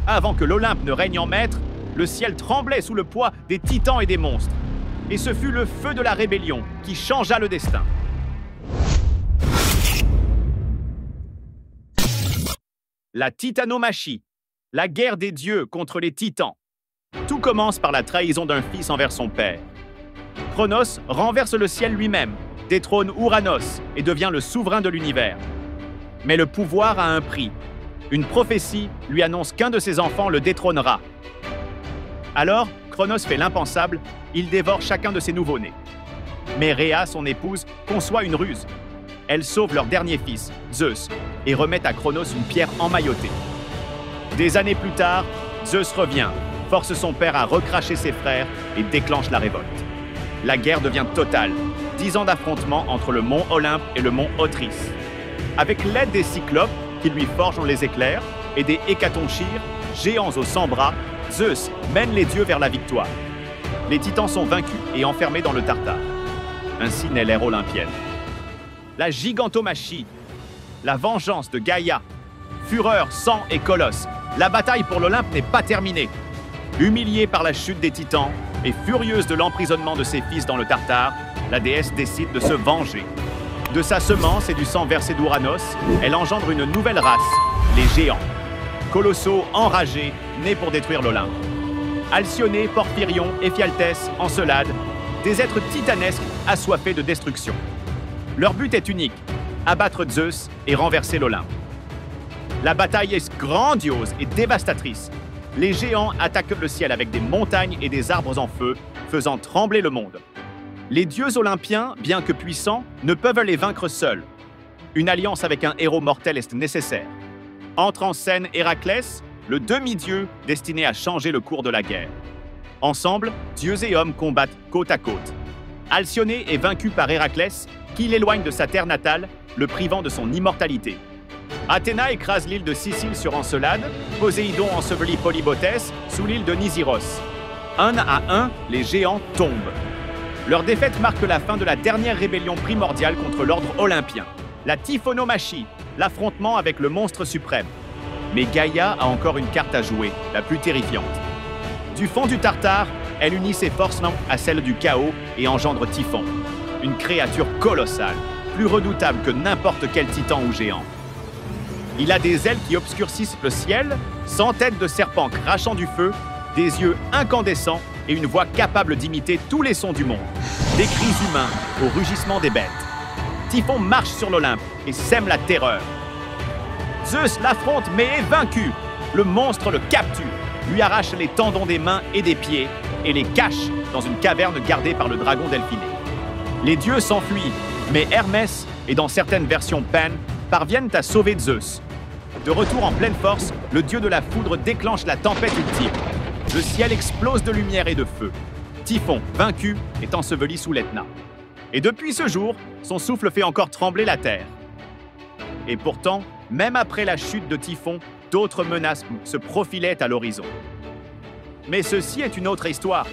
Avant que l'Olympe ne règne en maître, le ciel tremblait sous le poids des titans et des monstres. Et ce fut le feu de la rébellion qui changea le destin. La titanomachie, la guerre des dieux contre les titans. Tout commence par la trahison d'un fils envers son père. Cronos renverse le ciel lui-même, détrône Ouranos et devient le souverain de l'univers. Mais le pouvoir a un prix. Une prophétie lui annonce qu'un de ses enfants le détrônera. Alors, Cronos fait l'impensable, il dévore chacun de ses nouveau-nés. Mais Rhea, son épouse, conçoit une ruse. Elle sauve leur dernier fils, Zeus, et remet à Cronos une pierre emmaillotée. Des années plus tard, Zeus revient, force son père à recracher ses frères et déclenche la révolte. La guerre devient totale, 10 ans d'affrontement entre le mont Olympe et le mont Othrys. Avec l'aide des Cyclopes, qui lui forgent les éclairs, et des Hécatonchires, géants aux 100 bras, Zeus mène les dieux vers la victoire. Les titans sont vaincus et enfermés dans le Tartare. Ainsi naît l'ère olympienne. La gigantomachie, la vengeance de Gaïa. Fureur, sang et colosse, la bataille pour l'Olympe n'est pas terminée. Humiliée par la chute des titans et furieuse de l'emprisonnement de ses fils dans le Tartare, la déesse décide de se venger. De sa semence et du sang versé d'Ouranos, elle engendre une nouvelle race, les géants. Colossaux, enragés, nés pour détruire l'Olympe. Alcyone, Porphyrion, Éphialtès, Encelade, des êtres titanesques assoiffés de destruction. Leur but est unique, abattre Zeus et renverser l'Olympe. La bataille est grandiose et dévastatrice. Les géants attaquent le ciel avec des montagnes et des arbres en feu, faisant trembler le monde. Les dieux olympiens, bien que puissants, ne peuvent les vaincre seuls. Une alliance avec un héros mortel est nécessaire. Entre en scène Héraclès, le demi-dieu destiné à changer le cours de la guerre. Ensemble, dieux et hommes combattent côte à côte. Alcyone est vaincu par Héraclès, qui l'éloigne de sa terre natale, le privant de son immortalité. Athéna écrase l'île de Sicile sur Encelade, Poséidon ensevelit Polybotès sous l'île de Nisyros. Un à un, les géants tombent. Leur défaite marque la fin de la dernière rébellion primordiale contre l'ordre olympien, la Typhonomachie, l'affrontement avec le monstre suprême. Mais Gaïa a encore une carte à jouer, la plus terrifiante. Du fond du Tartare, elle unit ses forces à celles du chaos et engendre Typhon, une créature colossale, plus redoutable que n'importe quel titan ou géant. Il a des ailes qui obscurcissent le ciel, 100 têtes de serpents crachant du feu, des yeux incandescents et une voix capable d'imiter tous les sons du monde, des cris humains au rugissement des bêtes. Typhon marche sur l'Olympe et sème la terreur. Zeus l'affronte mais est vaincu. Le monstre le capture, lui arrache les tendons des mains et des pieds et les cache dans une caverne gardée par le dragon Delphiné. Les dieux s'enfuient, mais Hermès, et dans certaines versions Pan, parviennent à sauver Zeus. De retour en pleine force, le dieu de la foudre déclenche la tempête ultime. Le ciel explose de lumière et de feu. Typhon, vaincu, est enseveli sous l'Etna. Et depuis ce jour, son souffle fait encore trembler la terre. Et pourtant, même après la chute de Typhon, d'autres menaces se profilaient à l'horizon. Mais ceci est une autre histoire.